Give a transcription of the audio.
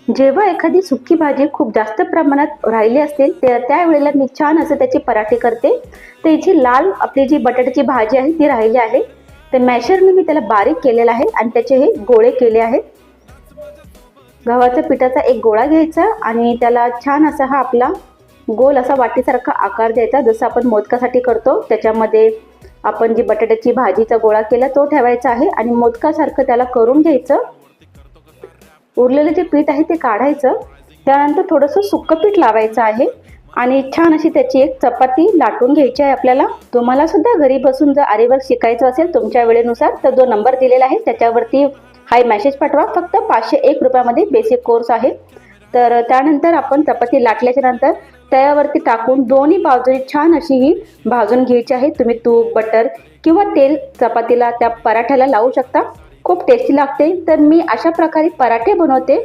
जेव्हा एखादी सुकी भाजी खूप जास्त प्रमाणात राहिली असतील त्यावेळेला मी छान असं त्याचे पराठे करते. तर इथे लाल आपली जी बटाट्याची भाजी आहे ती राहिली आहे. तर मॅशरने मी त्याला बारीक केलेला आहे आणि त्याचे हे गोळे केले आहेत. गव्हाच्या पिठाचा एक गोळा घ्यायचा आणि त्याला छान असा हा आपला गोल असा वाटीसारखा आकार द्यायचा, जसं आपण मोदकासाठी करतो. त्याच्यामध्ये आपण जी बटाट्याची भाजीचा गोळा केला तो ठेवायचा आहे आणि मोदकासारखं त्याला करून घ्यायचं. उरलेलं जे पीठ आहे ते काढायचं. त्यानंतर थोडंसं सुक्कं पीठ लावायचं आहे आणि छान अशी त्याची एक चपाती लाटून घ्यायची आहे आपल्याला. तुम्हाला सुद्धा घरी बसून जर आरीवर्क शिकायचं असेल तुमच्या वेळेनुसार तर जो नंबर दिलेला आहे त्याच्यावरती हाय मेसेज पाठवा. फक्त 501 रुपयामध्ये बेसिक कोर्स आहे. तर त्यानंतर आपण चपाती लाटल्याच्या नंतर तव्यावरती टाकून दोन्ही बाजूने छान अशी ही भाजून घ्यायची आहे. तुम्ही तूप, बटर किंवा तेल चपातीला त्या पराठ्याला लावू शकता. खूप टेस्टी लागते. तर मी अशा प्रकारे पराठे बनवते.